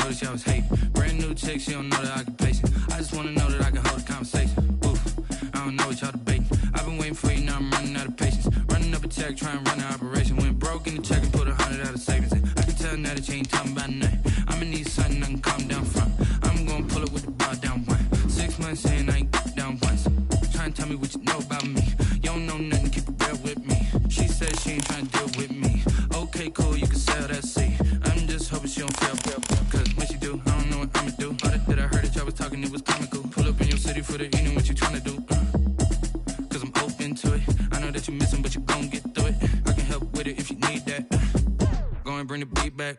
notice y'all was hating. Brand new chick, she don't know the occupation. I just wanna know that I can hold a conversation. Oof, I don't know what y'all debating. I've been waiting for you, now I'm running out of patience. Running up a check, trying to run an operation. Went broke in the check and put 100 out of savings in. I can tell now that you ain't talking about nothing. I'ma need something I can calm down from. I'm gonna pull up with the bar down one. 6 months in, I ain't down once. Trying to tell me what you know about me. You don't know nothing, keep it real with me. She said she ain't trying to deal with me. Okay, cool, you can sell that seat. I'm just hoping she don't fail. Cause when she do, I don't know what I'ma do. All that I heard that y'all was talking, it was comical. Pull up in your city for the evening, what you trying to do? Cause I'm open to it. I know that you missing, but you gon' get through it. I can help with it if you need that. Go and bring the beat back.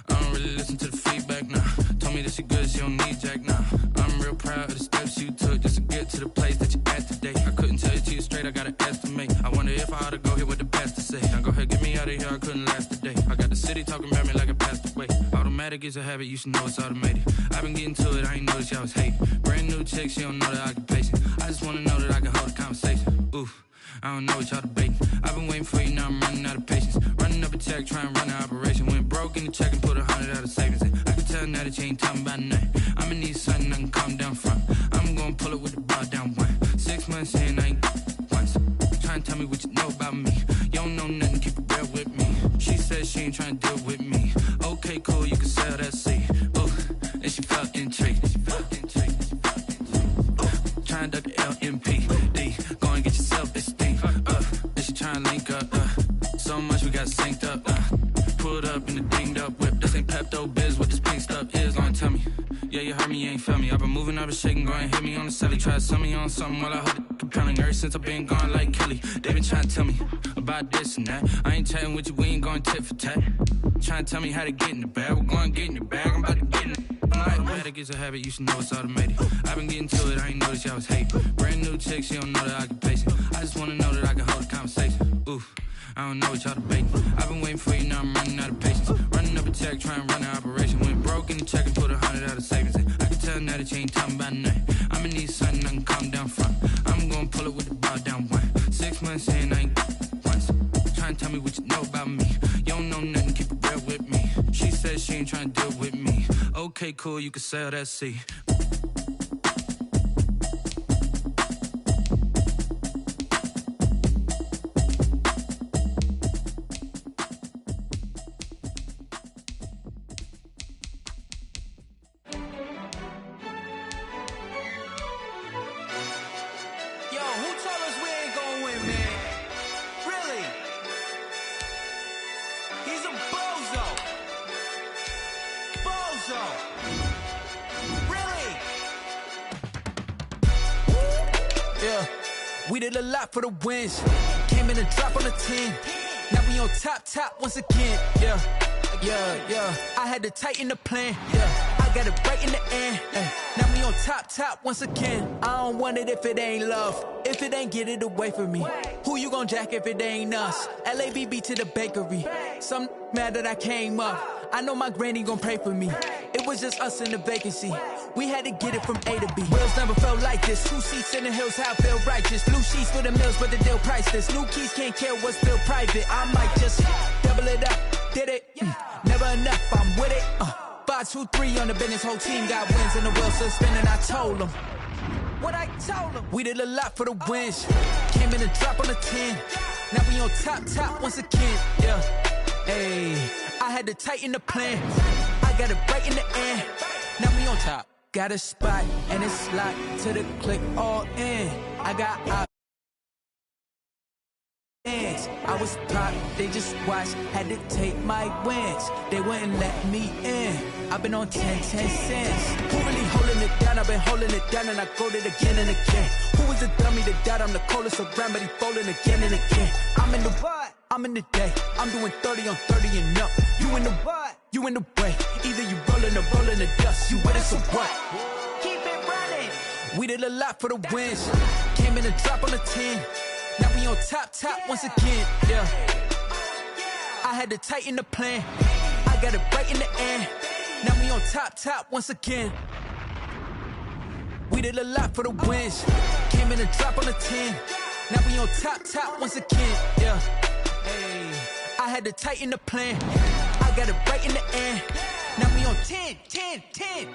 I don't really listen to the feedback, nah. Told me that she good, she don't need jack, nah. I'm real proud of the steps you took just to get to the place that you at today. I couldn't tell you to you straight, I gotta estimate. I wonder if I ought to go here with the pastor say. Now go ahead, get me out of here, I couldn't last a day. I got the city talking about me like I passed away. Automatic is a habit, you should know it's automated. I've been getting to it, I ain't noticed y'all was hating. Brand new chick, she don't know the occupation. I just wanna know that I can hold a conversation. Oof, I don't know what y'all debating. I've been waiting for you, now I'm running out of patience. Running up a check, trying to run an operation. Went broke in the check and put 100 out of savings in. I can tell now that you ain't talking about nothing. I'ma need something I can calm down from. I'm gonna pull it with the bar down one. 6 months in, I ain't once. Trying to tell me what you know about me. You don't know nothing, keep it real with me. She said she ain't trying to deal with me. Okay, cool, you can sell that seat. Ooh, and she felt intrigued. Trying to duck the LMPD. Go and get yourself esteem. And she trying to link up. So much we got synced up. Pulled up in the dinged up whip. This ain't Pepto Biz, what this pink stuff is. Long tell me. Yeah, you heard me, you ain't felt me. I've been moving, I've been shaking, go and hit me on the celly. Try to sell me on something while I hold it compelling. Ever since I've been gone like Kelly, they been trying to tell me about this and that. I ain't chatting with you, we ain't going tit for tat. Trying to tell me how to get in the bag. We're going to get in the bag, I'm about to get in it. Automatic is a habit, you should know it's automated. I've been getting to it, I ain't noticed y'all was hating. Brand new chick, she don't know the occupation. I just wanna know that I can hold a conversation. Oof, I don't know what y'all debating. I've been waiting for you, now I'm running out of patience. Running up a check, trying to run an operation. Went broke in the check and put 100 out of savings in. I can tell now that you ain't talking about nothing. I'ma need something I can calm down from. I'm gonna pull it with the bar down one. 6 months in, I ain't once. Trying to tell me what you know about me. You don't know nothing, keep it real with me. She said she ain't trying to deal with me. Okay, cool, you can sell that seat. We did a lot for the wins. Came in and drop on the 10. Now we on top once again. Yeah. I had to tighten the plan. Yeah. I got it right in the end. Now we on top once again. I don't want it if it ain't love. If it ain't, get it away from me. Who you gon' jack if it ain't us? LABB to the bakery. Some mad that I came up. I know my granny gon' pray for me. It was just us in the vacancy. We had to get it from A to B. Wheels never felt like this. 2 seats in the hills, how I feel righteous. Blue sheets for the mills, but the deal priceless. New keys can't care what's still private. I might just double it up. Did it? Never enough, I'm with it. 5, 2, 3 on the business. Whole team got wins and the wheels still spinning. I told them what I told them. We did a lot for the wins. Came in and drop on the 10. Now we on top once again. Yeah. Hey, I had to tighten the plan. I got it right in the end. Now we on top. Got a spot and it's locked to the click all in. I got options. I was pop, they just watched, had to take my wins. They wouldn't let me in. I've been on 10 cents. Who really holding it down? I've been holding it down and I go it again and again. Who was the dummy that died? I'm the coldest around, but he folding again and again. I'm in the what? I'm in the day. I'm doing 30 on 30 and up. You in the what? You in the way. Either you rolling or rolling the dust. You with us or what? Keep it running. We did a lot for the wins. Came in and drop on the 10. Now we on top once again. Yeah. I had to tighten the plan. I got it right in the end. Now we on top once again. We did a lot for the wins. Came in and drop on the 10. Now we on top once again. Yeah. Hey, I had to tighten the plan. I got it right in the end. Now we on 10, 10, 10.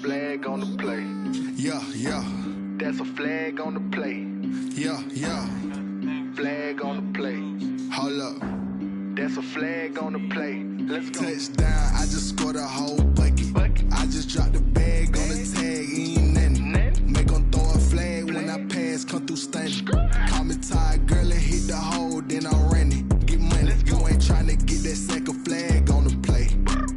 Flag on the play. Yeah, yeah. That's a flag on the play. Yeah, yeah. Flag on the play. Hold up. That's a flag on the play. Let's go. Touchdown, I just scored a whole bucket. I just dropped the bag on the tag, ain't nothing. Make 'em throw a flag when I pass, come through stunning. Call me tired, girl, and hit the hole, then I'm running. Get money, you ain't tryna get that second flag on the play.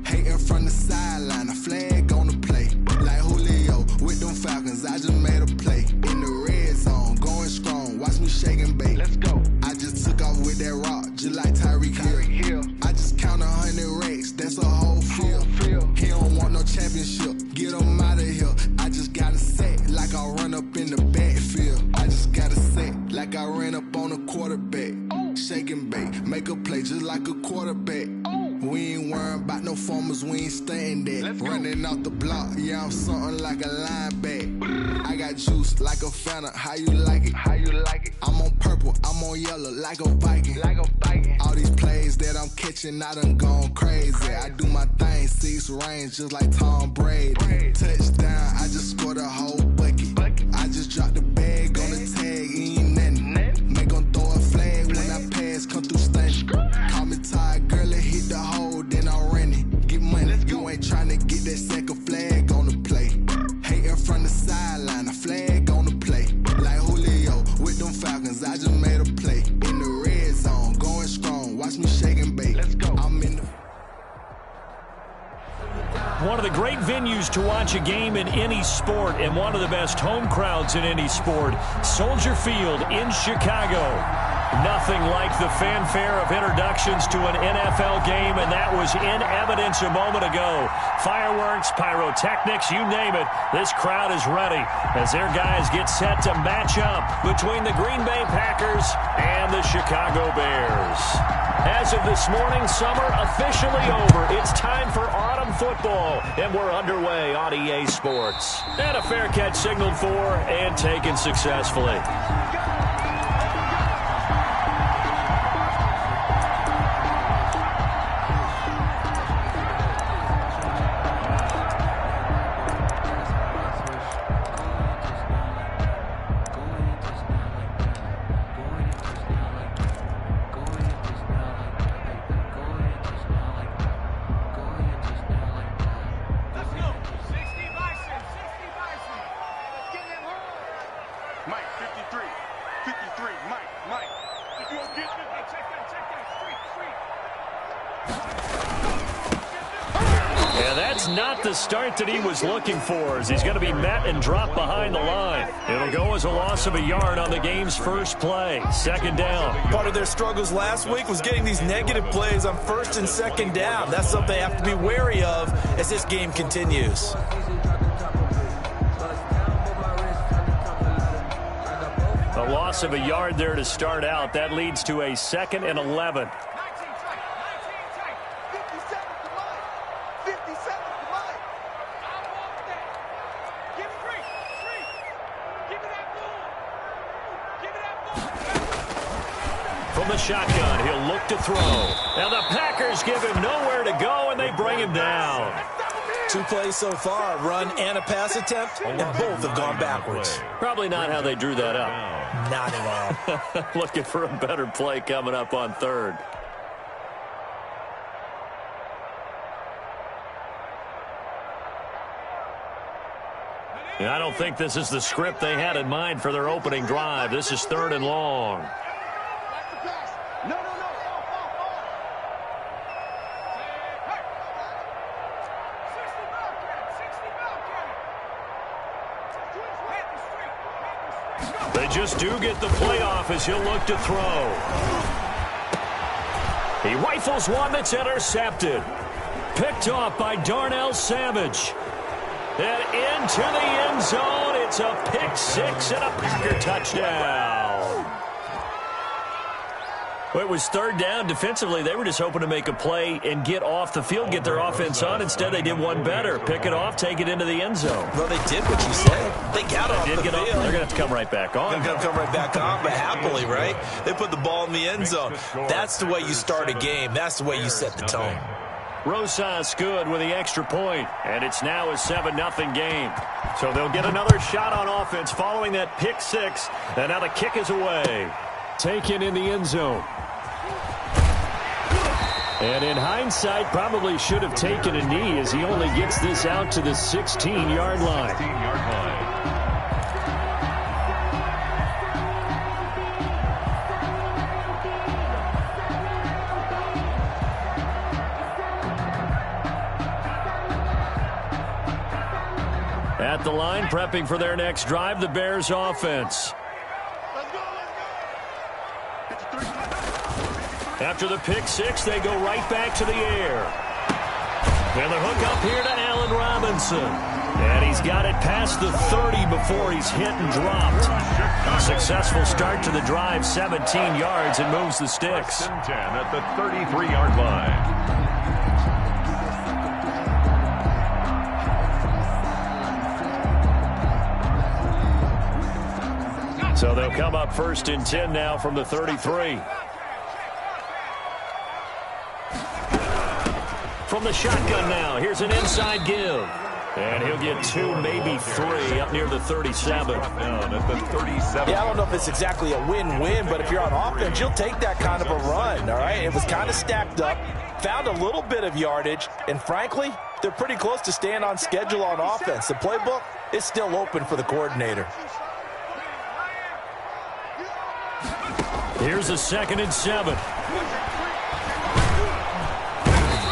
Hating from the sideline, a flag on the play. Like Julio with them Falcons, I just made a play. In the red zone, going strong, watch me shake and bake. Let's go. I just took off with that rock, just like Tyreek Hill. I just count 100 racks, that's a whole field. He don't want no championship, get him out of here. I just got a set, like I run up in the backfield. I just got a set, like I ran up on a quarterback. Shake and bake, make a play just like a quarterback. We ain't worrying about no formers, we ain't staying there. Running off the block, yeah, I'm something like a linebacker. I got juice like a Fanta, how you like it? How you like it? I'm on purple, I'm on yellow, like a Viking. Like a Viking. All these plays that I'm catching, I done gone crazy. I do my thing, 6 range, just like Tom Brady. Touchdown, I just scored a whole bucket. I just dropped the bag on the tag, ain't nothing. Make 'em throw a flag when I pass, come through stunning. Call me tired, girl, and hit the hole, then I'm running. Get money, you ain't tryna get that second flag on the play. Hating from the sideline, a flag on the play. Like Julio with them Falcons, I just made a play. In the red zone, going strong, watch me shake and bake. Let's go. I'm in the One of the great venues to watch a game in any sport and one of the best home crowds in any sport, Soldier Field in Chicago. Nothing like the fanfare of introductions to an NFL game, and that was in evidence a moment ago. Fireworks, pyrotechnics, you name it. This crowd is ready as their guys get set to match up between the Green Bay Packers and the Chicago Bears. As of this morning, summer officially over. It's time for autumn football, and we're underway on EA Sports. And a fair catch signaled for and taken successfully. Not the start that he was looking for, as he's going to be met and dropped behind the line. It'll go as a loss of a yard on the game's first play. Second down. Part of their struggles last week was getting these negative plays on first and second down. That's something they have to be wary of as this game continues. A loss of a yard there to start out. That leads to a 2nd and 11. From the shotgun, he'll look to throw. Now the Packers give him nowhere to go, and they bring him down. 2 plays so far, a run and a pass attempt, and both have gone backwards. Probably not how they drew that up. Not at all. Looking for a better play coming up on 3rd. And I don't think this is the script they had in mind for their opening drive. This is 3rd and long. They just do get the play off as he'll look to throw. He rifles one that's intercepted. Picked off by Darnell Savage. And into the end zone. It's a pick six and a Packer touchdown. Well, it was third down. Defensively, they were just hoping to make a play and get off the field, get their offense on. Instead, they did one better. Pick it off, take it into the end zone. Well, they did what you said. They got off the field. They're going to have to come right back on. They're going to come right back on, but happily, right? They put the ball in the end zone. That's the way you start a game. That's the way you set the tone. Rosas good with the extra point, and it's now a 7-0 game. So they'll get another shot on offense following that pick six, and now the kick is away. Taken in the end zone. And in hindsight, probably should have taken a knee as he only gets this out to the 16-yard line. At the line, prepping for their next drive, the Bears offense. After the pick six, they go right back to the air. And the hook up here to Allen Robinson. And he's got it past the 30 before he's hit and dropped. A successful start to the drive, 17 yards, and moves the sticks. 10 at the 33-yard line. So they'll come up 1st and 10 now from the 33. From the shotgun now, here's an inside give. And he'll get 2, maybe 3 up near the 37. Down at the 37. Yeah, I don't know if it's exactly a win-win, but if you're on offense, you'll take that kind of a run, all right? It was kind of stacked up, found a little bit of yardage, and frankly, they're pretty close to staying on schedule on offense. The playbook is still open for the coordinator. Here's a 2nd and 7.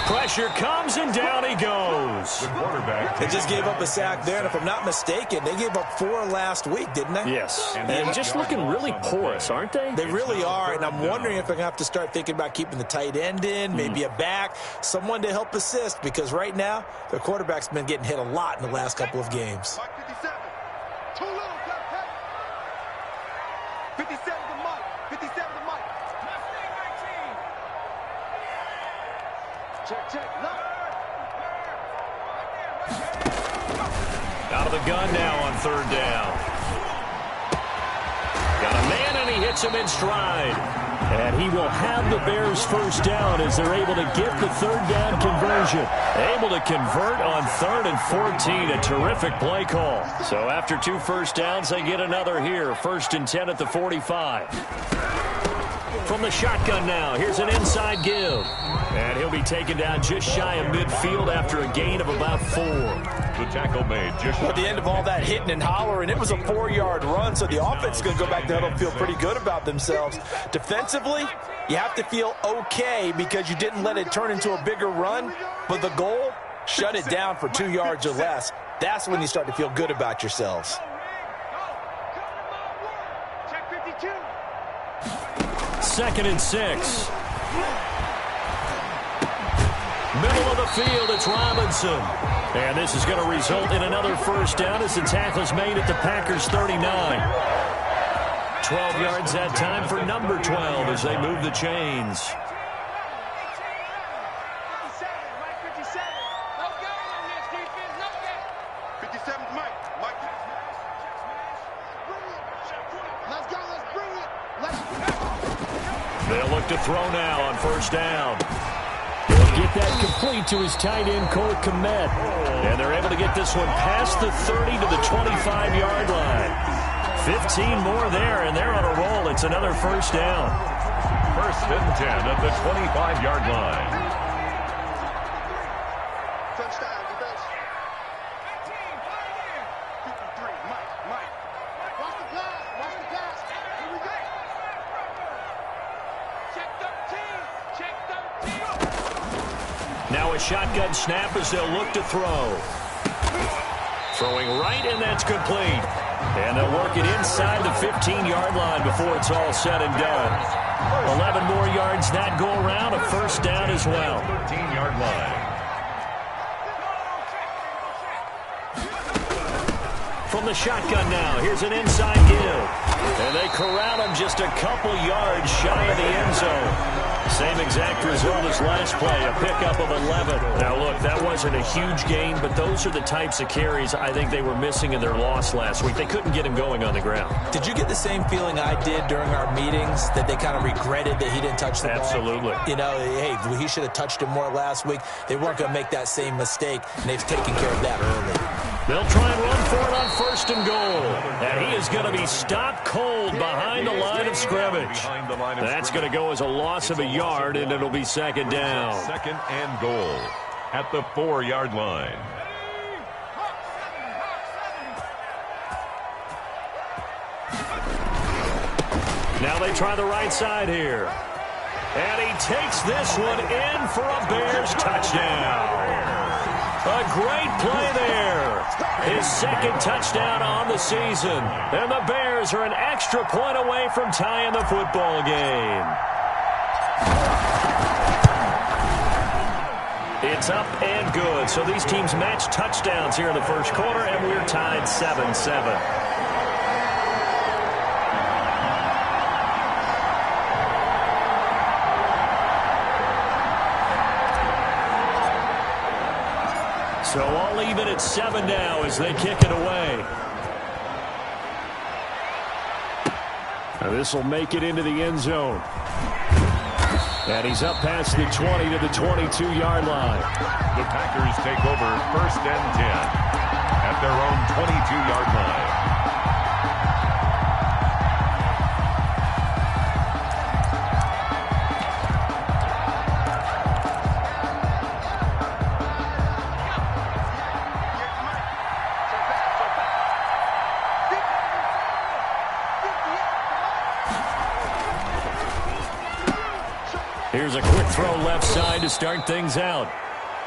Pressure comes, and down he goes. The quarterback. They just gave up a sack there, and if I'm not mistaken, they gave up 4 last week, didn't they? Yes, and just looking really porous, aren't they? They really are, and I'm wondering if they're going to have to start thinking about keeping the tight end in, maybe a back, someone to help assist, because right now, their quarterback's been getting hit a lot in the last couple of games. 57 to Mike. 57 to Mike. Check. Out of the gun now on 3rd down. Got a man, and he hits him in stride. And he will have the Bears' 1st down as they're able to get the 3rd down conversion. Able to convert on 3rd and 14. A terrific play call. So after 2 1st downs, they get another here. 1st and 10 at the 45. From the shotgun now, here's an inside give. And he'll be taken down just shy of midfield after a gain of about 4. The tackle made just At the end of all that hitting and hollering, it was a 4-yard run, so the offense is going to go back there and feel pretty good about themselves. Defensively, you have to feel okay because you didn't let it turn into a bigger run, but the goal, shut it down for 2 yards or less. That's when you start to feel good about yourselves. Check 52. 2nd and 6. Middle of the field, it's Robinson. And this is going to result in another 1st down as the tackle's made at the Packers' 39. 12 yards that time for number 12 as they move the chains. 57, Mike 57. No game on this defense, no game. 57 's Mike. Let's go, let's bring it. They'll look to throw now on 1st down. He'll get that complete to his tight end, Cole Kmet. And they're able to get this one past the 30 to the 25-yard line. 15 more there, and they're on a roll. It's another 1st down. 1st and 10 at the 25-yard line. Touchdown, defense. 53, Mike. Watch the pass. Here we go. Check 13. Now a shotgun snap as they'll look to throw. Throwing right, and that's complete. And they'll work it inside the 15-yard line before it's all said and done. 11 more yards that go around, a 1st down as well. 13-yard line. from the shotgun now. Here's an inside give. And they corral him just a couple yards shy of the end zone. Same exact result as last play, a pickup of 11. Now, look, that wasn't a huge gain, but those are the types of carries I think they were missing in their loss last week. They couldn't get him going on the ground. Did you get the same feeling I did during our meetings, that they kind of regretted that he didn't touch the ball? Absolutely. You know, hey, he should have touched it more last week. They weren't going to make that same mistake, and they've taken care of that early. They'll try and run for it on 1st and goal. And he is going to be stopped cold behind the line of scrimmage. That's going to go as a loss of a yard, and it'll be 2nd down. 2nd and goal at the 4-yard line. Now they try the right side here. And he takes this one in for a Bears touchdown. A great play there. His 2nd touchdown on the season. And the Bears are an extra point away from tying the football game. It's up and good. So these teams match touchdowns here in the first quarter, and we're tied 7-7. So all even at 7 now as they kick it away. Now this will make it into the end zone. And he's up past the 20 to the 22-yard line. The Packers take over 1st and 10 at their own 22-yard line. Here's a quick throw left side to start things out.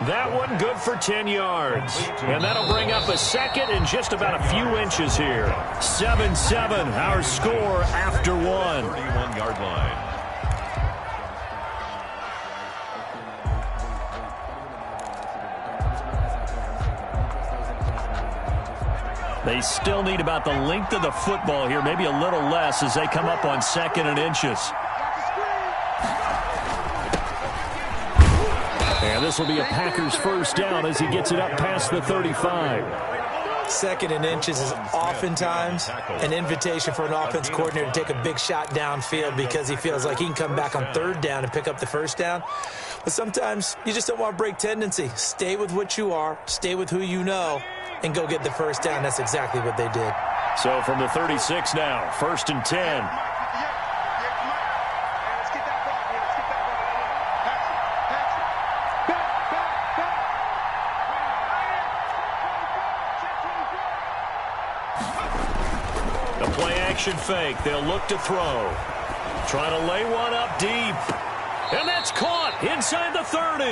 That one good for 10 yards. And that'll bring up a 2nd and just about a few inches here. 7-7, our score after 1. 31-yard line. They still need about the length of the football here, maybe a little less as they come up on 2nd and inches. And this will be a Packers 1st down as he gets it up past the 35. 2nd and inches is oftentimes an invitation for an offense coordinator to take a big shot downfield because he feels like he can come back on 3rd down and pick up the 1st down. But sometimes you just don't want to break tendency. Stay with what you are, stay with who you know, and go get the 1st down. That's exactly what they did. So from the 36 now, 1st and 10. Action fake. They'll look to throw. Trying to lay one up deep. And that's caught inside the 30.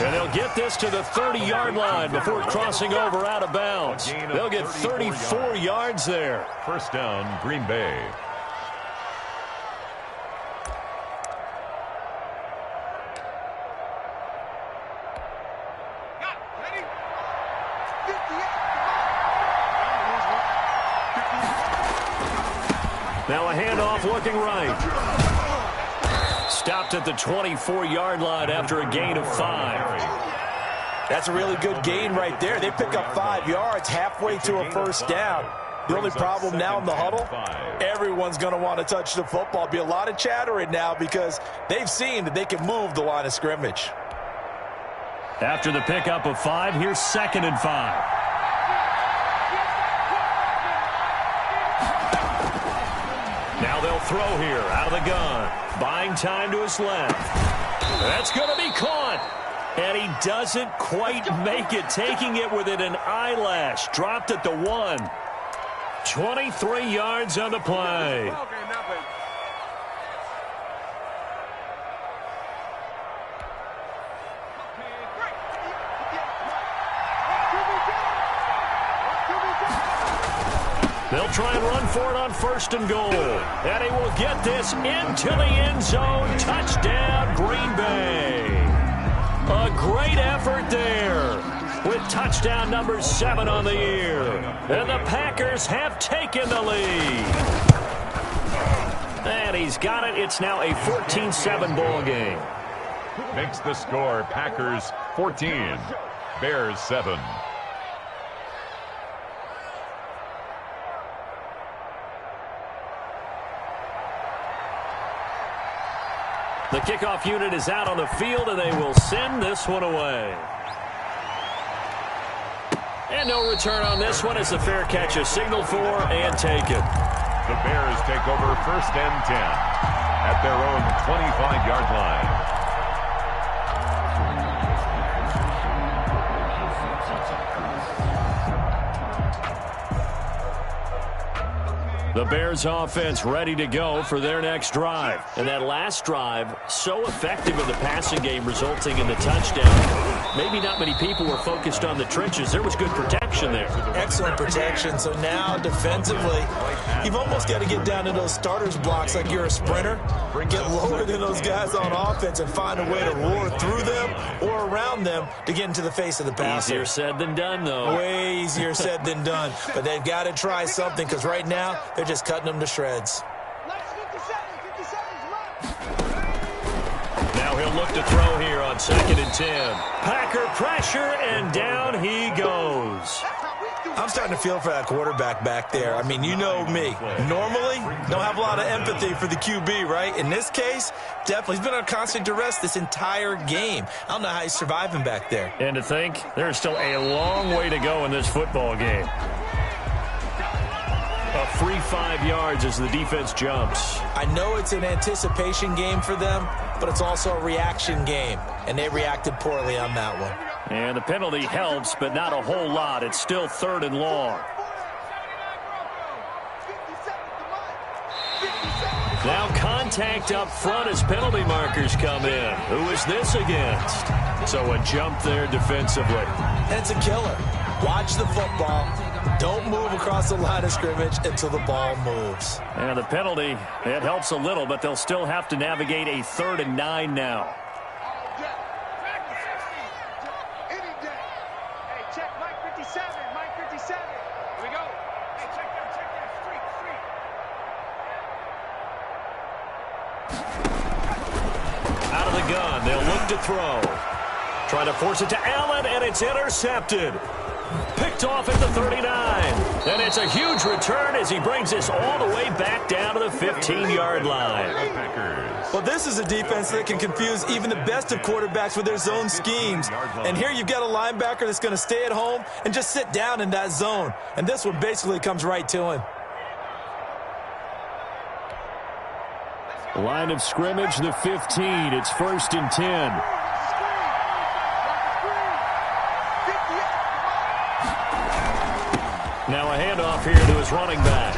And they'll get this to the 30-yard line before crossing over out of bounds. They'll get 34 yards there. 1st down, Green Bay. Now a handoff looking right. Stopped at the 24-yard line after a gain of 5. That's a really good gain right there. They pick up 5 yards halfway to a 1st down. The only problem now in the huddle, everyone's going to want to touch the football. Be a lot of chattering now because they've seen that they can move the line of scrimmage. After the pickup of 5, here's 2nd and 5. Now they'll throw here out of the gun. Buying time to his left. That's going to be caught. And he doesn't quite make it, taking it within an eyelash. Dropped at the 1. 23 yards on the play. They'll try and run for it on 1st and goal. And he will get this into the end zone. Touchdown, Green Bay. A great effort there with touchdown number 7 on the year. And the Packers have taken the lead. And he's got it. It's now a 14-7 ball game. Makes the score Packers 14, Bears 7. The kickoff unit is out on the field, and they will send this one away. And no return on this one as the fair catch is signaled for and taken. The Bears take over 1st and 10 at their own 25-yard line. The Bears offense ready to go for their next drive. And that last drive, so effective in the passing game, resulting in the touchdown. Maybe not many people were focused on the trenches. There was good protection there. Excellent protection. So now defensively, you've almost got to get down to those starters blocks like you're a sprinter. Get lower than those guys on offense and find a way to roar through them or around them to get into the face of the passer. Easier said than done, though. Way easier said than done. But they've got to try something because right now they're just cutting them to shreds. Now he'll look to throw here on 2nd and 10. Packer pressure, and down he goes. I'm starting to feel for that quarterback back there. I mean, you know me. Normally, don't have a lot of empathy for the QB, right? In this case, definitely. He's been on constant duress this entire game. I don't know how he's surviving back there. And to think, there's still a long way to go in this football game. A free 5 yards as the defense jumps. I know it's an anticipation game for them, but it's also a reaction game, and they reacted poorly on that one. And the penalty helps, but not a whole lot. It's still 3rd and long. Now contact up front as penalty markers come in. Who is this against? So a jump there defensively. And it's a killer. Watch the football. Don't move across the line of scrimmage until the ball moves. And the penalty, it helps a little, but they'll still have to navigate a 3rd and 9 now. Out of the gun, they'll look to throw. Trying to force it to Allen, and it's intercepted. Picked off at the 39. And it's a huge return as he brings this all the way back down to the 15-yard line. Well, this is a defense that can confuse even the best of quarterbacks with their zone schemes. And here you've got a linebacker that's going to stay at home and just sit down in that zone. And this one basically comes right to him. Line of scrimmage, the 15. It's 1st and 10. Now a handoff here to his running back.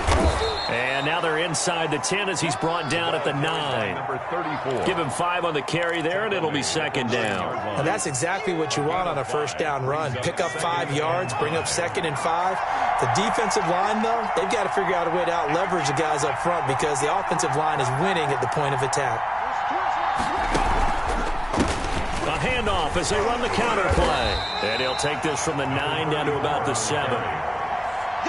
And now they're inside the 10 as he's brought down at the 9. Number 34. Give him 5 on the carry there, and it'll be 2nd down. And that's exactly what you want on a 1st down run. Pick up 5 yards, bring up 2nd and 5. The defensive line, though, they've got to figure out a way to out-leverage the guys up front because the offensive line is winning at the point of attack. A handoff as they run the counter play. And he'll take this from the 9 down to about the 7.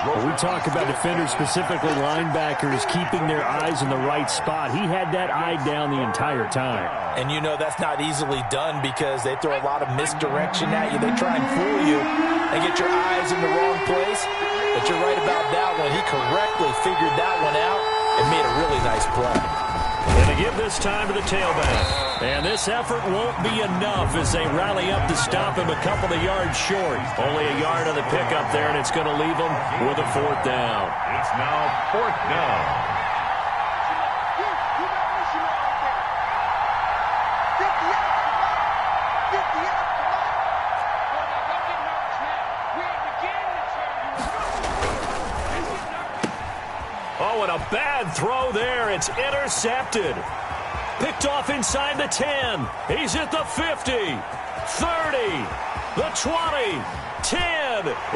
Well, we talk about defenders, specifically linebackers, keeping their eyes in the right spot. He had that eye down the entire time. And you know that's not easily done because they throw a lot of misdirection at you. They try and fool you and get your eyes in the wrong place. But you're right about that one. He correctly figured that one out and made a really nice play. And to give this time to the tailback. And this effort won't be enough as they rally up to stop him a couple of yards short. Only a yard on the pickup there, and it's going to leave them with a 4th down. It's now 4th down. Oh, and a bad throw there. It's intercepted. Picked off inside the 10. He's at the 50, 30, the 20, 10,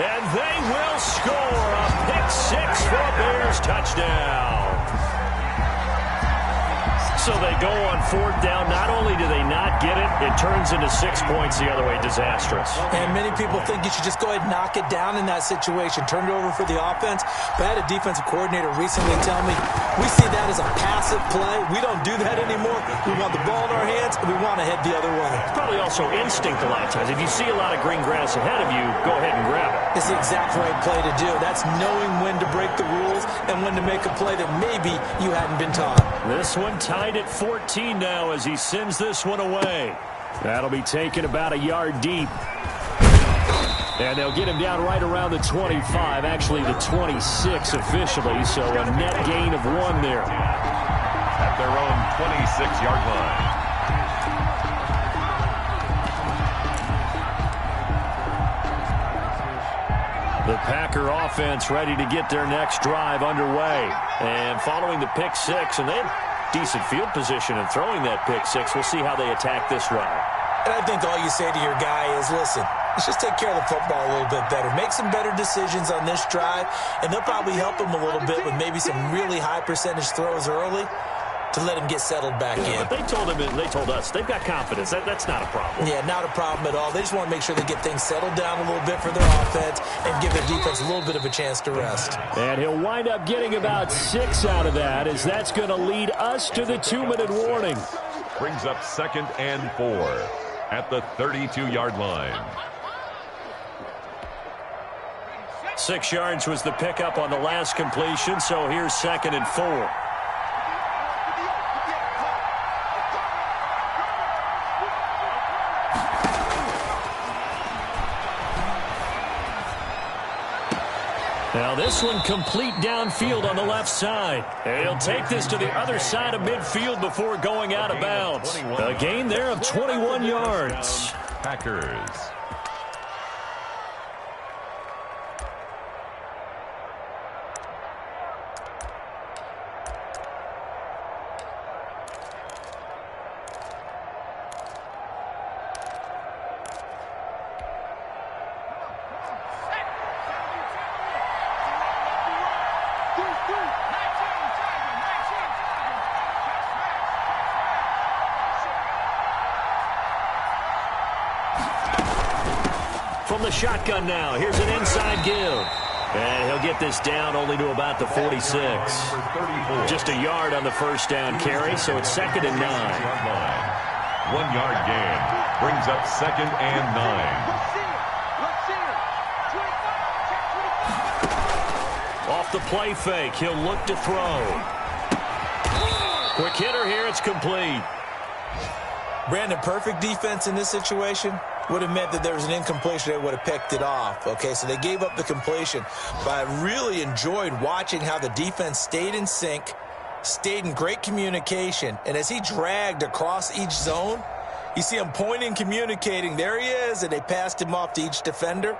and they will score a pick 6 for a Bears touchdown. So they go on 4th down. Not only do they not get it, it turns into 6 points the other way. Disastrous. And many people think you should just go ahead and knock it down in that situation. Turn it over for the offense. But I had a defensive coordinator recently tell me, we see that as a passive play. We don't do that anymore. We want the ball in our hands, and we want to head the other way. It's probably also instinct a lot of times. If you see a lot of green grass ahead of you, go ahead and grab it. It's the exact right play to do. That's knowing when to break the rules and when to make a play that maybe you hadn't been taught. This one tied at 14 now as he sends this one away. That'll be taken about a yard deep. And they'll get him down right around the 25, actually the 26 officially, so a net gain of 1 there. At their own 26-yard line. The Packer offense ready to get their next drive underway. And following the pick 6, and they had decent field position in throwing that pick 6. We'll see how they attack this drive. And I think all you say to your guy is, listen, let's just take care of the football a little bit better. Make some better decisions on this drive, and they'll probably help him a little bit with maybe some really high percentage throws early to let him get settled back in. But they told us, they've got confidence. That's not a problem. Yeah, not a problem at all. They just want to make sure they get things settled down a little bit for their offense and give their defense a little bit of a chance to rest. And he'll wind up getting about 6 out of that, as that's going to lead us to the 2-minute warning. Brings up 2nd and 4 at the 32-yard line. 6 yards was the pickup on the last completion, so here's 2nd and 4. Now this one complete downfield on the left side. And he'll take this to the other side of midfield before going out of bounds. A gain there of 21 yards. Packers. From the shotgun now, here's an inside give. And he'll get this down only to about the 46. Just a yard on the first down carry, so it's 2nd and 9. 1-yard gain brings up 2nd and 9. Off the play fake, he'll look to throw. Quick hitter here, it's complete. Brandon, perfect defense in this situation would have meant that there was an incompletion. They would have picked it off. Okay, so they gave up the completion. But I really enjoyed watching how the defense stayed in sync, stayed in great communication. And as he dragged across each zone, you see him pointing, communicating. There he is, and they passed him off to each defender.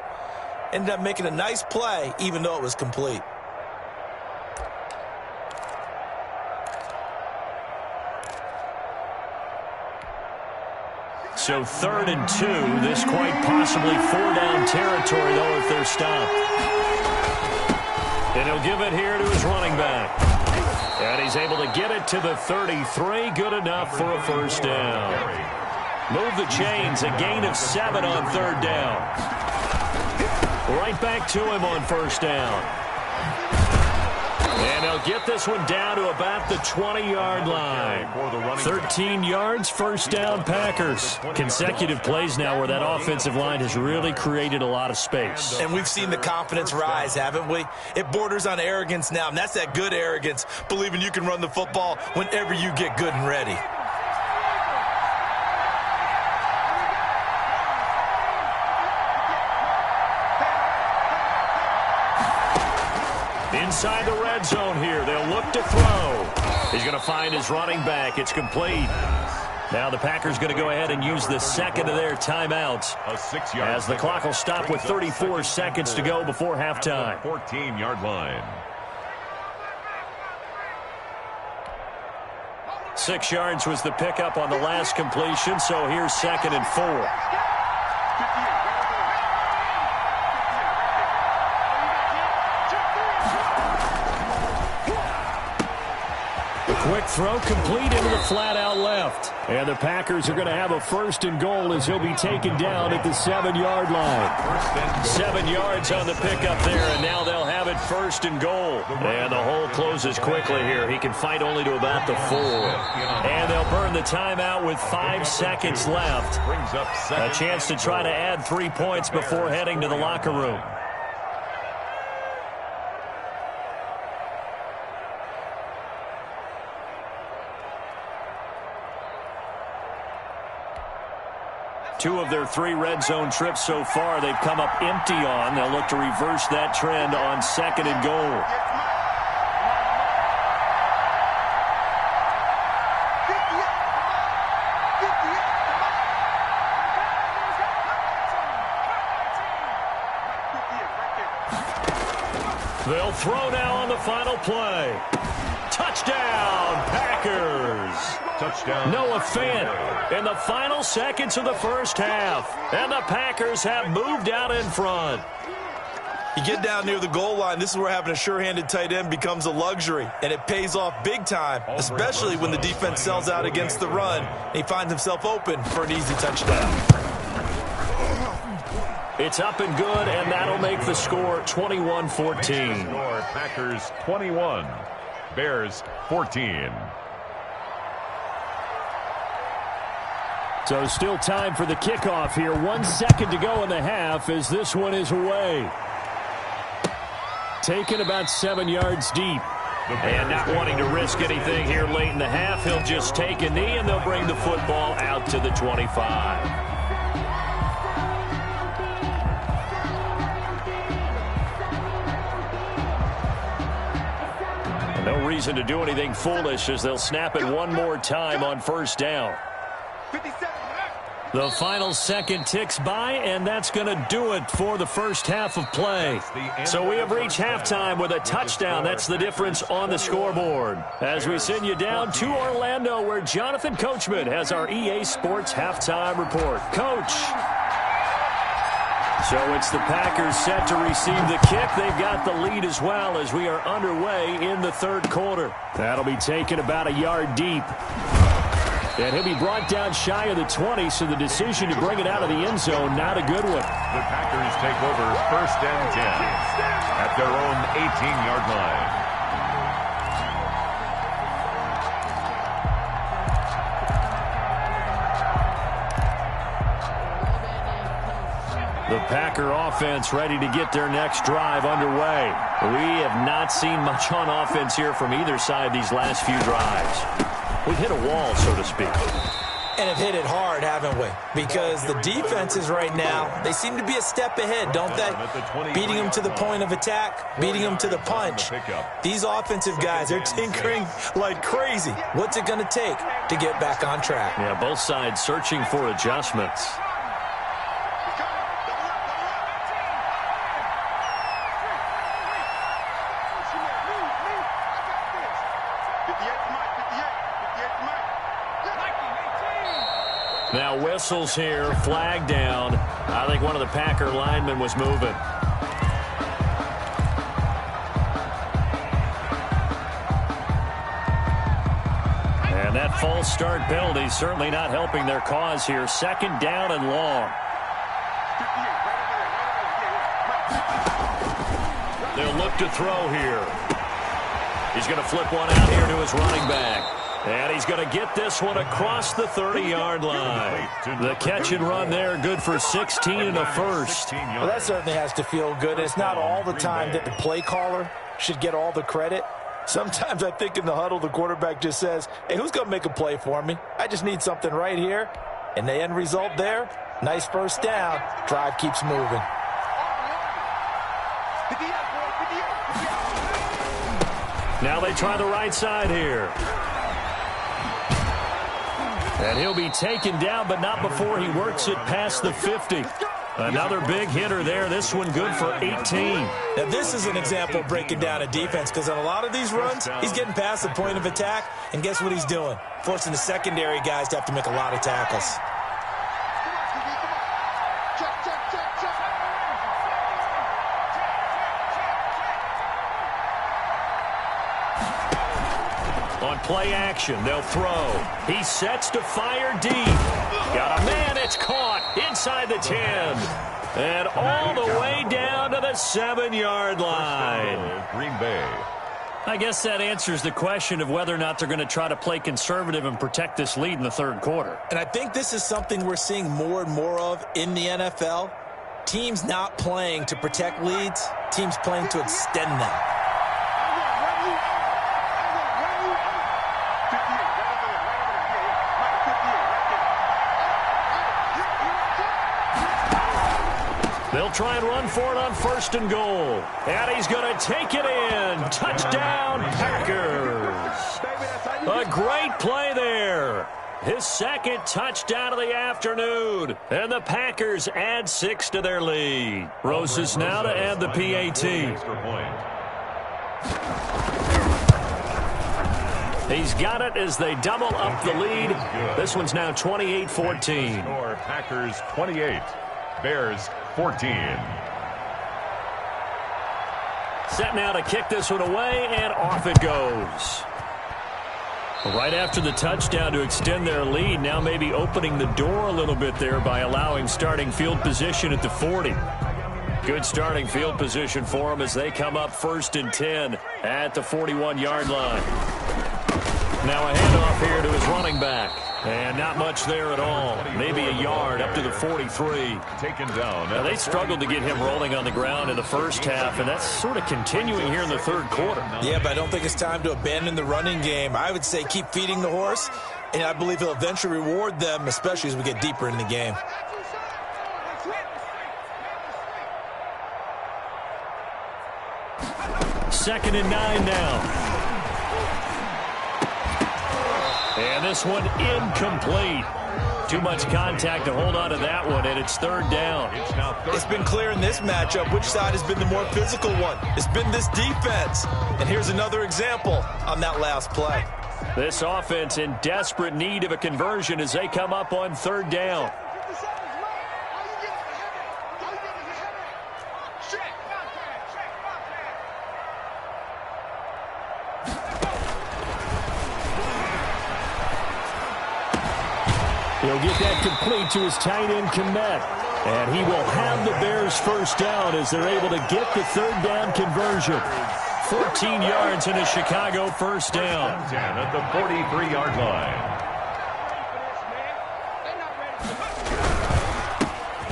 Ended up making a nice play, even though it was complete. So 3rd and 2. This quite possibly 4-down territory, though, if they're stopped. And he'll give it here to his running back. And he's able to get it to the 33. Good enough for a first down. Move the chains. A gain of 7 on 3rd down. Right back to him on 1st down. And they'll get this one down to about the 20-yard line. 13 yards, first down, Packers. Consecutive plays now where that offensive line has really created a lot of space. And we've seen the confidence rise, haven't we? It borders on arrogance now, and that's that good arrogance, believing you can run the football whenever you get good and ready. Inside the red zone here. They'll look to throw. He's going to find his running back. It's complete. Now the Packers going to go ahead and use the second of their timeouts as the clock will stop with 34 seconds to go before halftime. 14-yard line. 6 yards was the pickup on the last completion, so here's 2nd and 4. Quick throw complete into the flat out left. And the Packers are going to have a 1st and goal as he'll be taken down at the 7-yard line. 7 yards on the pickup there, and now they'll have it 1st and goal. And the hole closes quickly here. He can fight only to about the 4. And they'll burn the timeout with 5 seconds left. A chance to try to add 3 points before heading to the locker room. Two of their 3 red zone trips so far, they've come up empty on. They'll look to reverse that trend on 2nd and goal. They'll throw now on the final play. Touchdown, Packers. Touchdown. Noah Fant in the final seconds of the first half. And the Packers have moved out in front. You get down near the goal line, this is where having a sure-handed tight end becomes a luxury, and it pays off big time, especially when the defense sells out against the run, and he finds himself open for an easy touchdown. It's up and good, and that'll make the score 21-14. Packers 21, Bears 14. So still time for the kickoff here. 1 second to go in the half as this one is away. Taken about 7 yards deep. And not wanting to risk anything here late in the half, he'll just take a knee and they'll bring the football out to the 25. No reason to do anything foolish as they'll snap it one more time on 1st down. The final second ticks by, and that's going to do it for the first half of play. So we have reached halftime with a touchdown. That's the difference on the scoreboard. As we send you down to Orlando, where Jonathan Coachman has our EA Sports halftime report. Coach. So it's the Packers set to receive the kick. They've got the lead as well as we are underway in the 3rd quarter. That'll be taken about a yard deep. And he'll be brought down shy of the 20, so the decision to bring it out of the end zone, not a good one. The Packers take over 1st and 10 at their own 18-yard line. The Packer offense ready to get their next drive underway. We have not seen much on offense here from either side these last few drives. We've hit a wall, so to speak. And have hit it hard, haven't we? Because the defenses right now, they seem to be a step ahead, don't they? Beating them to the point of attack, beating them to the punch. These offensive guys, they're tinkering like crazy. What's it going to take to get back on track? Yeah, both sides searching for adjustments. Now whistles here, flag down. I think one of the Packer linemen was moving. And that false start penalty certainly not helping their cause here. 2nd down and long. They'll look to throw here. He's going to flip one out here to his running back. And he's going to get this one across the 30-yard line. The catch and run there, good for 16 and a first. Well, that certainly has to feel good. It's not all the time that the play caller should get all the credit. Sometimes I think in the huddle, the quarterback just says, hey, who's going to make a play for me? I just need something right here. And the end result there, nice 1st down. Drive keeps moving. Now they try the right side here. And he'll be taken down, but not before he works it past the 50. Another big hitter there. This one good for 18. Now, this is an example of breaking down a defense because on a lot of these runs, he's getting past the point of attack, and guess what he's doing? Forcing the secondary guys to have to make a lot of tackles. On play action, they'll throw. He sets to fire deep. Got a man, it's caught inside the 10. And all the way down to the 7-yard line. Green Bay. I guess that answers the question of whether or not they're going to try to play conservative and protect this lead in the third quarter. And I think this is something we're seeing more and more of in the NFL. Teams not playing to protect leads, teams playing to extend them. They'll try and run for it on 1st and goal. And he's going to take it in. Touchdown, Packers. A great play there. His second touchdown of the afternoon. And the Packers add 6 to their lead. Roses now to add the PAT. He's got it as they double up the lead. This one's now 28-14. Packers 28, Bears 14. Set now to kick this one away, and off it goes. Right after the touchdown to extend their lead, now maybe opening the door a little bit there by allowing starting field position at the 40. Good starting field position for them as they come up 1st and 10 at the 41-yard line. Now a handoff here to his running back. And not much there at all. Maybe a yard up to the 43. Taken down. Now, they struggled to get him rolling on the ground in the first half, and that's sort of continuing here in the third quarter. Yeah, but I don't think it's time to abandon the running game. I would say keep feeding the horse, and I believe he'll eventually reward them, especially as we get deeper in the game. Second and 9 now. And this one incomplete. Too much contact to hold on to that one, and it's 3rd down. It's been clear in this matchup which side has been the more physical one. It's been this defense. And here's another example on that last play. This offense in desperate need of a conversion as they come up on 3rd down. He'll get that complete to his tight end, Kmet. And he will have the Bears 1st down as they're able to get the 3rd down conversion. 14 yards in a Chicago 1st down. 10 at the 43-yard line.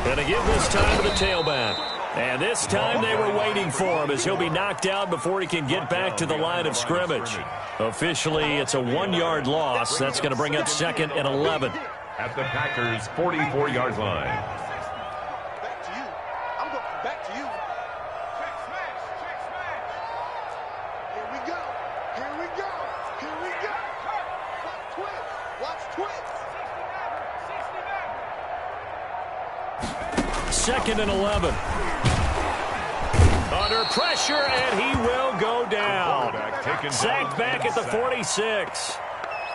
And to give this time to the tailback. And this time they were waiting for him as he'll be knocked out before he can get back to the line of scrimmage. Officially, it's a 1-yard loss. That's going to bring up 2nd and 11. At the Packers' 44-yard line. Back to you. I'm going back to you. Check smash. Check smash. Here we go. Here we go. Here we go. Watch twist. Watch twist. 2nd and 11. Under pressure, and he will go down. Sacked back at the 46.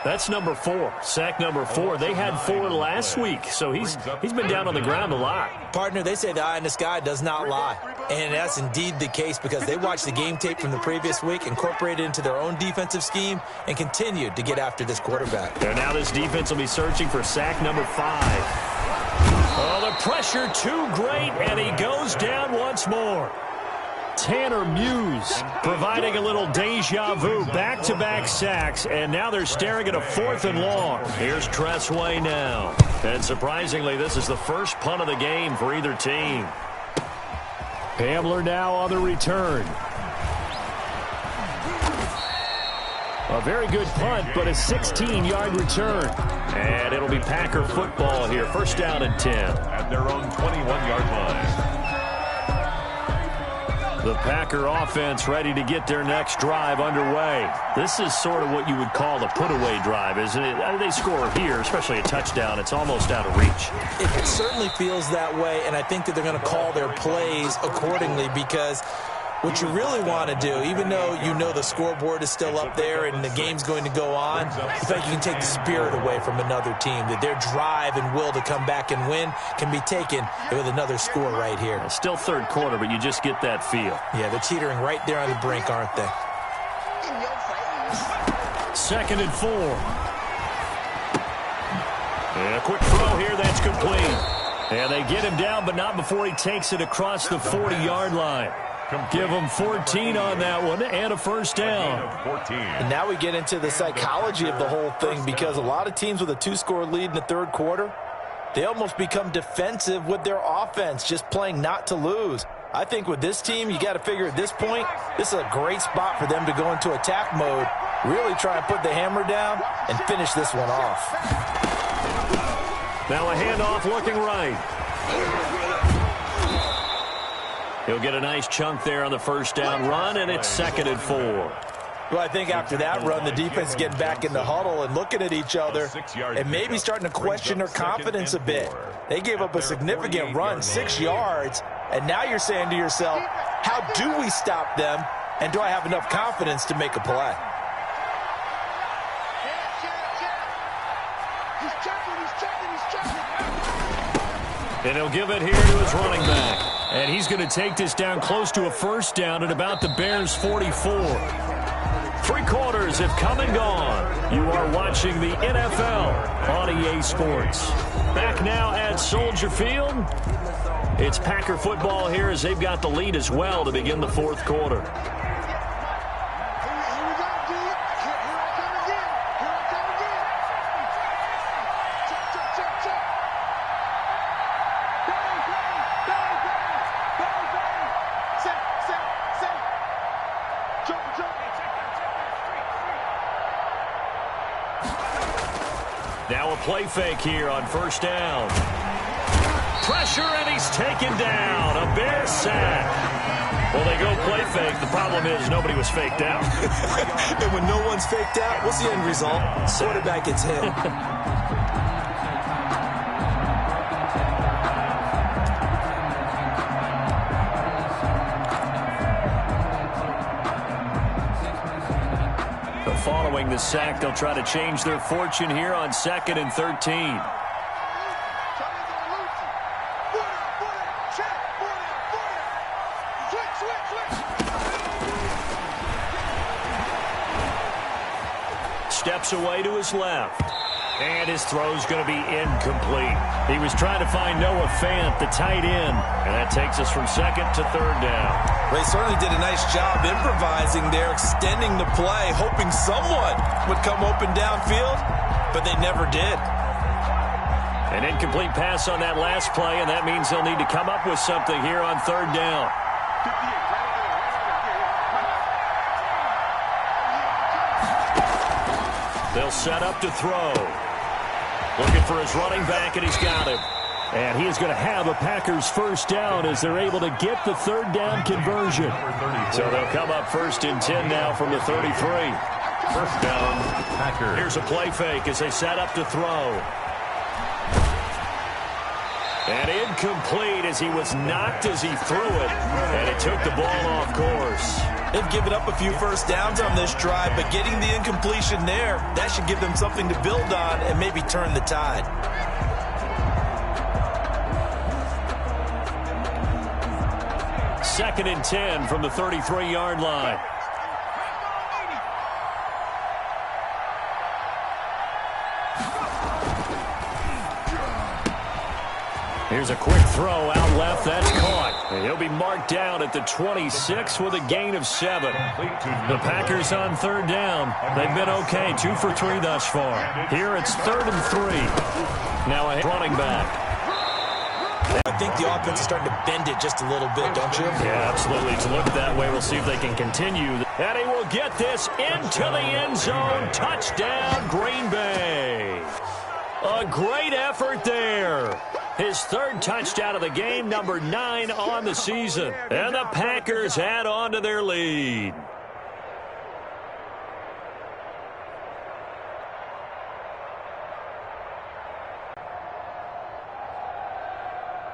That's number 4. Sack number 4. They had 4 last week, so he's been down on the ground a lot. Partner, they say the eye in the sky does not lie. And that's indeed the case because they watched the game tape from the previous week, incorporated it into their own defensive scheme, and continued to get after this quarterback. And now this defense will be searching for sack number 5. Oh, the pressure too great, and he goes down once more. Tanner Muse providing a little deja vu, back-to-back sacks, and now they're staring at a 4th and long. Here's Tressway now. And surprisingly, this is the first punt of the game for either team. Hamler now on the return. A very good punt, but a 16-yard return. And it'll be Packer football here. 1st down and 10. At their own 21-yard line. The Packer offense ready to get their next drive underway. This is sort of what you would call the put-away drive, isn't it? They score here, especially a touchdown. It's almost out of reach. It certainly feels that way, and I think that they're going to call their plays accordingly because what you really want to do, even though you know the scoreboard is still up there and the game's going to go on, I think you can take the spirit away from another team, that their drive and will to come back and win can be taken with another score right here. It's still 3rd quarter, but you just get that feel. Yeah, they're teetering right there on the brink, aren't they? 2nd and 4. And a quick throw here, that's complete. And they get him down, but not before he takes it across the 40-yard line. Give him 14 on that one and a first down. And now we get into the psychology of the whole thing, because a lot of teams with a 2-score lead in the third quarter, they almost become defensive with their offense, just playing not to lose. I think with this team, you got to figure at this point, this is a great spot for them to go into attack mode, really try and put the hammer down and finish this one off. Now a handoff looking right. He'll get a nice chunk there on the first down run, and it's 2nd and 4. Well, I think after that run, the defense getting back in the huddle and looking at each other and maybe starting to question their confidence a bit. They gave up a significant run, 6 yards, and now you're saying to yourself, how do we stop them, and do I have enough confidence to make a play? And he'll give it here to his running back. And he's going to take this down close to a first down at about the Bears' 44. 3 quarters have come and gone. You are watching the NFL on EA Sports. Back now at Soldier Field. It's Packer football here as they've got the lead as well to begin the fourth quarter. Now a play fake here on first down. Pressure, and he's taken down. A Bear sack. Well, they go play fake. The problem is nobody was faked out. And when no one's faked out, what's the end result? Quarterback gets hit. Following the sack, they'll try to change their fortune here on 2nd and 13. Steps away to his left. And his throw's going to be incomplete. He was trying to find Noah Fant, the tight end. And that takes us from 2nd to 3rd down. They certainly did a nice job improvising there, extending the play, hoping someone would come open downfield, but they never did. An incomplete pass on that last play, and that means they'll need to come up with something here on 3rd down. They'll set up to throw. Looking for his running back, and he's got him. And he is going to have a Packers first down as they're able to get the 3rd down conversion. So they'll come up 1st and 10 now from the 33. First down, Packers. Here's a play fake as they set up to throw. And incomplete as he was knocked as he threw it. And it took the ball off course. They've given up a few first downs on this drive, but getting the incompletion there, that should give them something to build on and maybe turn the tide. Second and 10 from the 33-yard line. Here's a quick throw out left. That's caught. And he'll be marked down at the 26 with a gain of 7. The Packers on 3rd down. They've been okay, 2 for 3 thus far. Here it's 3rd and 3. Now a running back. I think the offense is starting to bend it just a little bit, don't you? Yeah, absolutely. To look that way, we'll see if they can continue. And he will get this into the end zone. Touchdown, Green Bay. A great effort there. His 3rd touchdown of the game, number 9 on the season. And the Packers add on to their lead.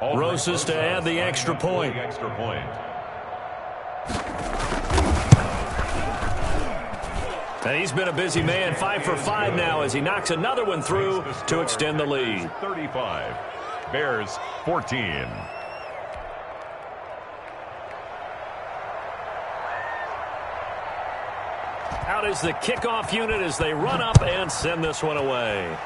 Rosas to add the extra point. And he's been a busy man, 5 for 5 now as he knocks another one through to extend the lead. 35, Bears 14. Out is the kickoff unit as they run up and send this one away.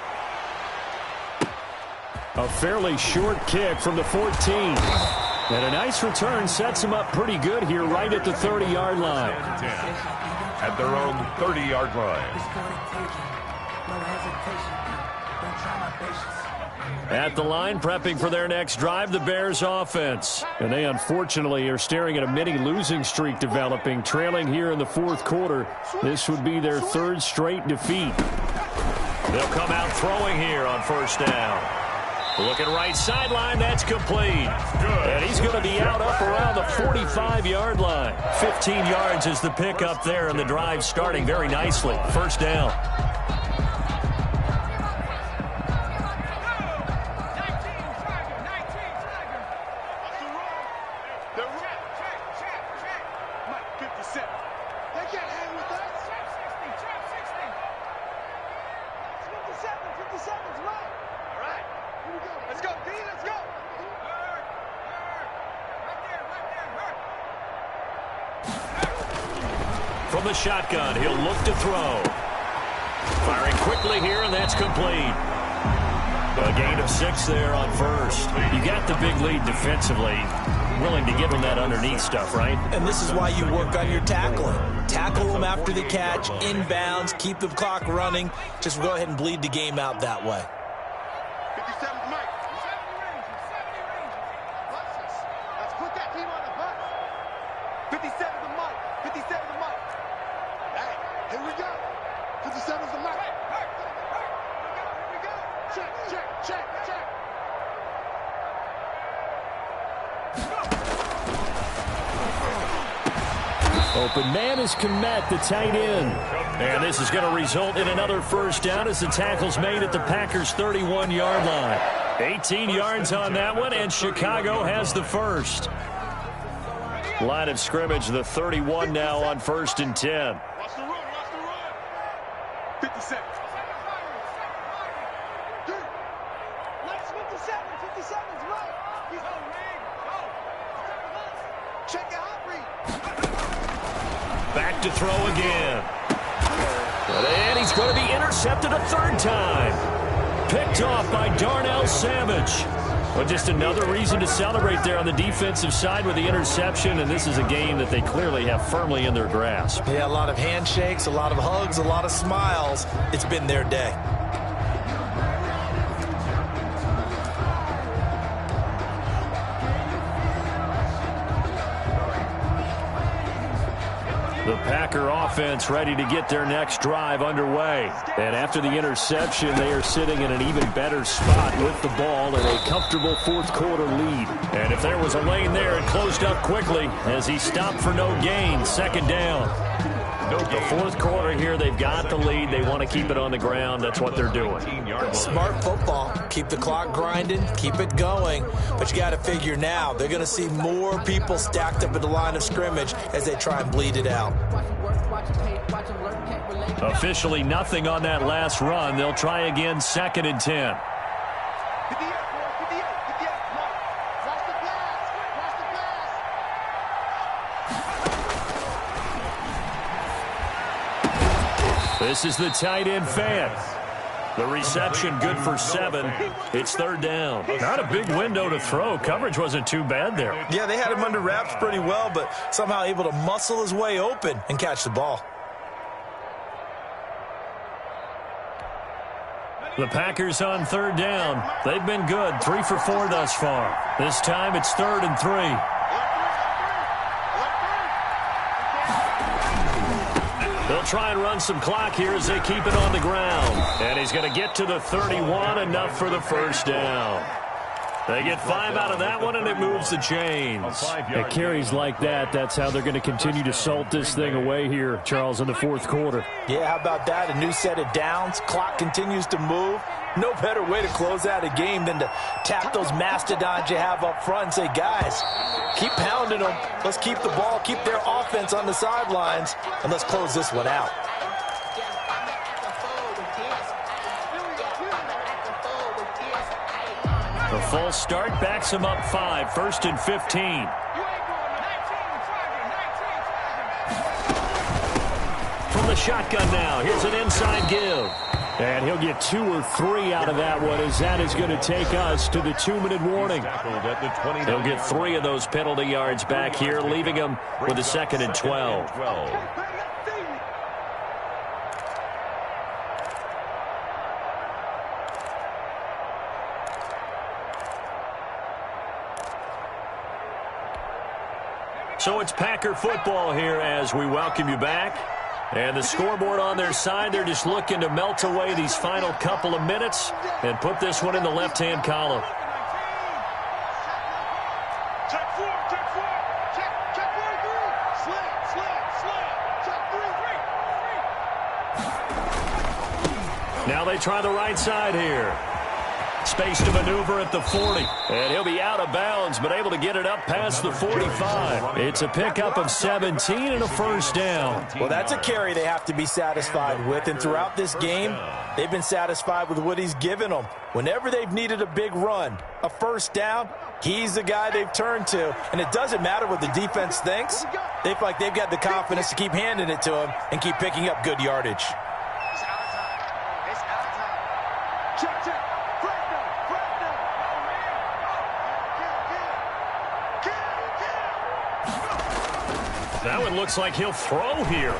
A fairly short kick from the 14. And a nice return sets them up pretty good here right at the 30-yard line. At their own 30-yard line. At the line, prepping for their next drive, the Bears offense. And they unfortunately are staring at a mini losing streak developing, trailing here in the fourth quarter. This would be their third straight defeat. They'll come out throwing here on first down. Looking right sideline, that's complete. And he's going to be out up around the 45-yard line. 15 yards is the pickup there, and the drive starting very nicely. First down. From the shotgun, he'll look to throw. Firing quickly here, and that's complete. A gain of 6 there on first. You got the big lead defensively. Willing to give them that underneath stuff, right? And this is why you work on your tackling. Tackle them after the catch, inbounds, keep the clock running. Just go ahead and bleed the game out that way. 57's Mike. Let's put that team on the bus. 57's the Mike. 57's the Mike. Hey, here we go. 57's the Mike. Here we go. Check, check, check, check. Open man is Komet, the tight end. And this is going to result in another first down as the tackle's made at the Packers' 31-yard line. 18 yards on that one, and Chicago has the first. Line of scrimmage, the 31 now on 1st and 10. Watch the run, watch the run. 57. Dude, let's 57. 57's right. He's on read. Go. Check it out, read. Back to throw again. And he's going to be intercepted a third time. Picked off by Darnell Savage. Well, just another reason to celebrate there on the defensive side with the interception, and this is a game that they clearly have firmly in their grasp. Yeah, a lot of handshakes, a lot of hugs, a lot of smiles. It's been their day. The Packer offense ready to get their next drive underway. And after the interception, they are sitting in an even better spot with the ball in a comfortable fourth quarter lead. And if there was a lane there, it closed up quickly as he stopped for no gain. Second down. The fourth quarter here, they've got the lead. They want to keep it on the ground. That's what they're doing. Smart football. Keep the clock grinding. Keep it going. But you got to figure now, they're going to see more people stacked up at the line of scrimmage as they try and bleed it out. Officially nothing on that last run. They'll try again 2nd and 10. This is the tight end fan. The reception good for 7. It's 3rd down. Not a big window to throw. Coverage wasn't too bad there. Yeah, they had him under wraps pretty well, but somehow able to muscle his way open and catch the ball. The Packers on 3rd down. They've been good. 3 for 4 thus far. This time it's 3rd and 3. They'll try and run some clock here as they keep it on the ground. And he's going to get to the 31, enough for the first down. They get 5 out of that one, and it moves the chains. At carries like that, that's how they're going to continue to salt this thing away here, Charles, in the fourth quarter. Yeah, how about that? A new set of downs. Clock continues to move. No better way to close out a game than to tap those mastodons you have up front and say, guys, keep pounding them. Let's keep the ball, keep their offense on the sidelines, and let's close this one out. The false start backs him up 5, 1st and 15. From the the shotgun now. Here's an inside give. And he'll get 2 or 3 out of that one, as that is going to take us to the 2-minute warning. He'll get 3 of those penalty yards back here, leaving him with a 2nd and 12. So it's Packer football here as we welcome you back. And the scoreboard on their side, they're just looking to melt away these final couple of minutes and put this one in the left-hand column. Check 4, check 4, check 43. Check 3. Now they try the right side here. Space to maneuver at the 40. And he'll be out of bounds, but able to get it up past the 45. It's a pickup of 17 and a first down. Well, that's a carry they have to be satisfied with. And throughout this game, they've been satisfied with what he's given them. Whenever they've needed a big run, a first down, he's the guy they've turned to. And it doesn't matter what the defense thinks. They feel like they've got the confidence to keep handing it to him and keep picking up good yardage. That one looks like he'll throw here.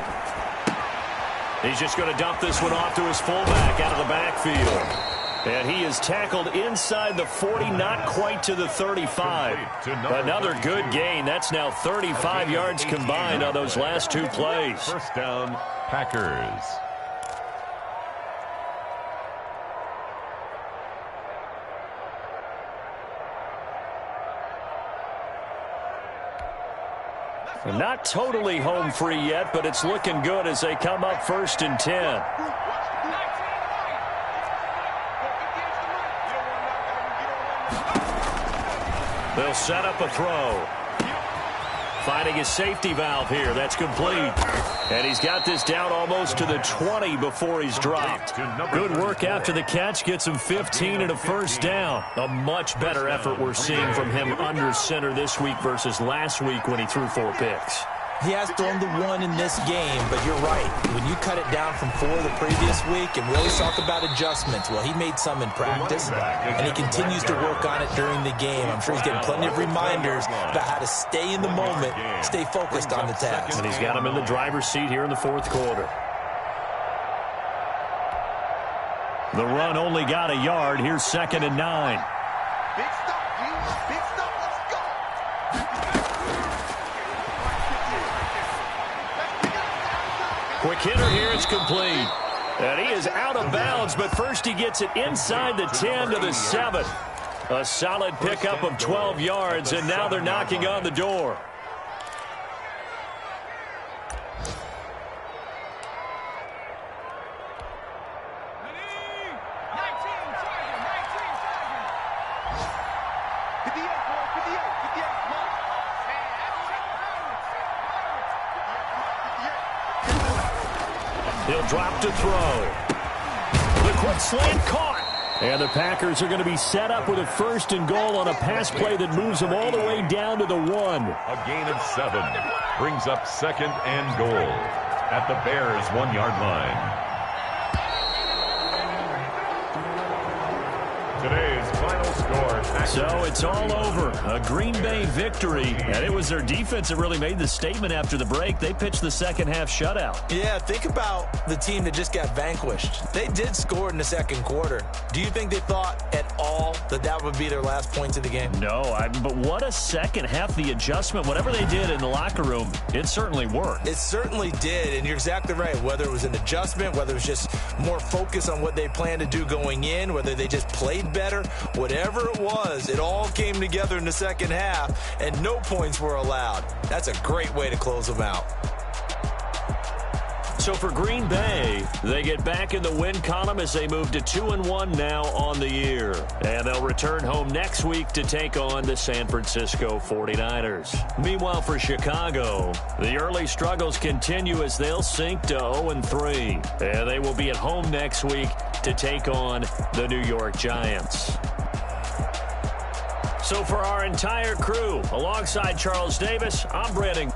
He's just going to dump this one off to his fullback out of the backfield. And he is tackled inside the 40, not quite to the 35. Another good gain. That's now 35 yards combined on those last 2 plays. First down, Packers. Not totally home free yet, but it's looking good as they come up 1st and 10. They'll set up a throw. Finding his safety valve here. That's complete. And he's got this down almost to the 20 before he's dropped. Good work after the catch. Gets him 15 and a first down. A much better effort we're seeing from him under center this week versus last week when he threw 4 picks. He has thrown the 1 in this game, but you're right. When you cut it down from 4 the previous week, and we always talk about adjustments, well, he made some in practice, and he continues to work on it during the game. I'm sure he's getting plenty of reminders about how to stay in the moment, stay focused on the task. And he's got him in the driver's seat here in the 4th quarter. The run only got a yard. Here's 2nd and 9. Big stop, dude. Big stop. Let's go. Quick hitter here. It's complete. And he is out of bounds, but first he gets it inside the 10 to the 7. A solid pickup of 12 yards, and now they're knocking on the door. He'll drop to throw. The quick slant caught. And the Packers are going to be set up with a 1st and goal on a pass play that moves them all the way down to the 1. A gain of 7 brings up 2nd and goal at the Bears' 1-yard line. Today's final score. So it's all over. A Green Bay victory. And it was their defense that really made the statement after the break. They pitched the second half shutout. Yeah, think about the team that just got vanquished. They did score in the 2nd quarter. Do you think they thought at all that that would be their last points of the game? No, but what a second half. The adjustment, whatever they did in the locker room, it certainly worked. It certainly did, and you're exactly right. Whether it was an adjustment, whether it was just more focus on what they planned to do going in, whether they just played better, whatever it was, it all came together in the 2nd half, and no points were allowed. That's a great way to close them out. So for Green Bay, they get back in the win column as they move to 2-1 now on the year. And they'll return home next week to take on the San Francisco 49ers. Meanwhile, for Chicago, the early struggles continue as they'll sink to 0-3. And they will be at home next week to take on the New York Giants. So for our entire crew, alongside Charles Davis, I'm Brandon.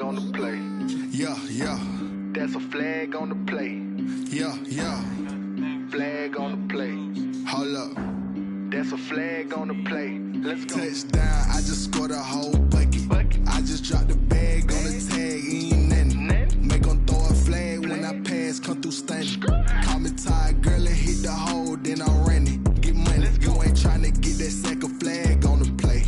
on the play. Yeah, yeah. That's a flag on the play. Yeah, yeah. Flag on the play. Hold up. That's a flag on the play. Let's go. Touchdown, I just scored a whole bucket. I just dropped the bag on the tag, ain't nothing. Make them throw a flag when I pass, come through stunning. Call me tired, girl, and hit the hole, then I'm running. Get money, you ain't tryna get that second flag on the play.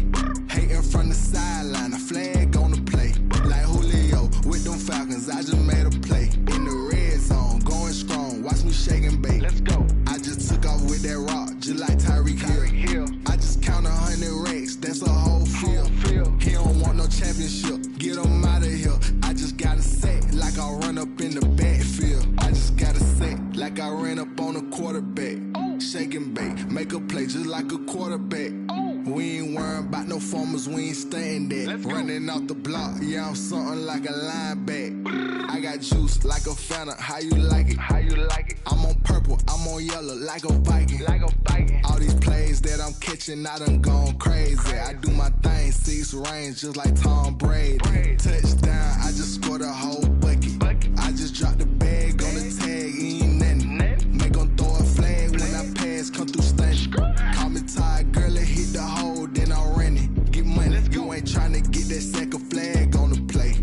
Hating from the sideline, a flag on the play. Like Julio with them Falcons, I just made a play. In the red zone, going strong, watch me shake and bake. Let's go. I just took off with that rock, just like Tyreek Hill. I just count 100 racks, that's a whole field. He don't want no championship, get him out of here. I just gotta set like I run up in the backfield. I just gotta set like I ran up on a quarterback. Shake and bake, make a play just like a quarterback. We ain't worrying about no formers, we ain't staying there. Running off the block, yeah, I'm something like a linebacker. I got juice like a Fanta, how you like it? How you like it? I'm on purple, I'm on yellow like a Viking. Like a Viking. All these plays that I'm catching, I done gone crazy. I do my thing, 6 range just like Tom Brady. Touchdown, I just scored a whole bucket. I just dropped the bag on the tag, ain't nothing. Make them throw a flag when I pass, come through stunning. Call me tired, girl, and hit the hole, then I'm running. Get money, you ain't tryna get that second flag on the play.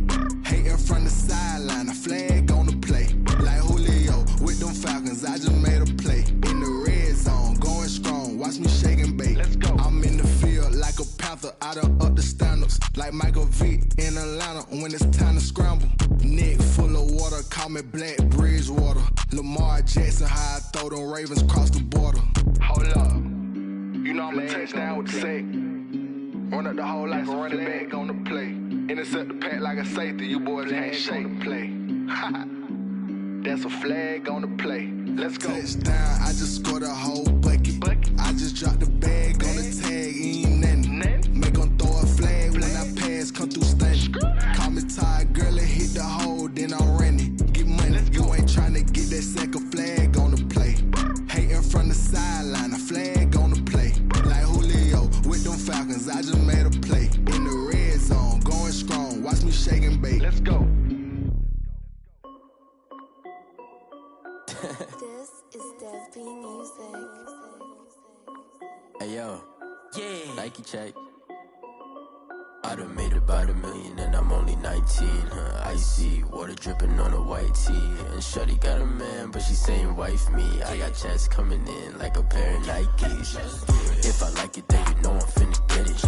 Hating from the sideline, a flag on the play. Like Julio with them Falcons, I just made a play. In the red zone, going strong, watch me shake and bake. Let's go. I'm in the field like a panther, I done up the standards. Like Michael Vick in Atlanta when it's time to scramble. Neck full of water, call me Black Bridgewater. Lamar Jackson, how I throw them Ravens cross the border. Hold up, you know I'm a touchdown with the sack. Run up the hole like a running back on the play. Intercept the pack like a safety, you boys ain't shake the play. That's a flag on the play. Let's go. Touchdown, I just scored a whole bucket. I just dropped the bag on the tag, ain't nothing. Make them throw a flag when I pass, come through stunning. Call me tired, girl, and hit the hole, then I'm running. Get money, you ain't tryna get that second flag on the play. Hating from the sideline, a flag on the play. Like Julio with them Falcons, I just made a play. In the red zone, going strong, watch me shake and bake. Let's go. This is Dev B Music. Hey yo, yeah. Nike check. I done made about $1 million and I'm only 19. Icy water dripping on a white tee. And shorty got a man, but she saying wife me. I got checks coming in like a pair of Nikes. If I like it, then you know I'm finna get it.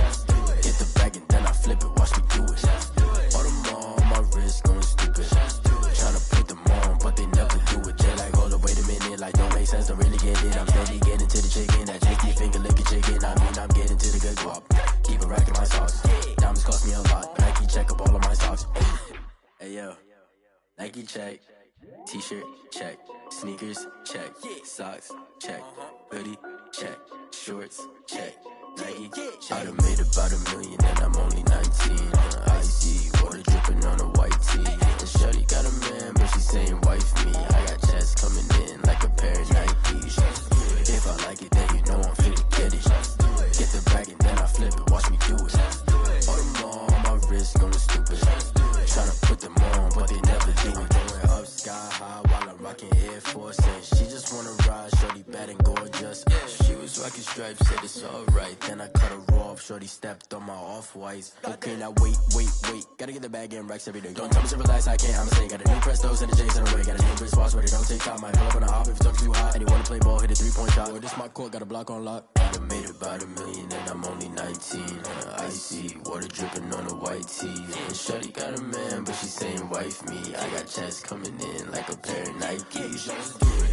Get the bag and then I flip it, watch me do it. All them on my wrist going stupid. Tryna put them on, but they never do it. They like, hold up, wait a minute, like don't make sense, don't really get it. I'm steady getting to the chicken, that chicky finger licking chicken. I mean, I'm getting to the good guap. Keep a rack in my sauce. Diamonds cost me a lot. Nike check up all of my socks. Hey yo, Nike check. T-shirt check. Sneakers check. Socks check. Hoodie check. Shorts check. Nike I done made about $1 million and I'm only 19. Icy water dripping on a white tee. And shorty got a man, but she saying wife me. I got checks coming in like a pair of Nikes. If I like it, then you know I'm finna get it. Get the bag and then I flip it, watch me do it. All them on my wrist going stupid. Tryna put them on, but they never do it. Going up sky high while I'm rocking Air Force. And she just wanna ride, shorty bad and gorgeous. She was rocking stripes, said it's alright. Then I cut her off, shorty stepped on my off-whites. Okay, now wait. Gotta get the bag and racks every day. Don't tell me to relax, I can't, I'ma say. Got a new Prestos and the J's in the way. Got a new Chris Foss, but it don't take time. Might pull up on a hop if it talks too hot. And you wanna play ball, hit a 3-point shot. Or this my court, got a block on lock. I done made about $1 million and I'm only 19. Icy water dripping on a white tee. And shorty got a man, but she saying wife me. I got checks coming in like a pair of Nikes.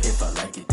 If I like it,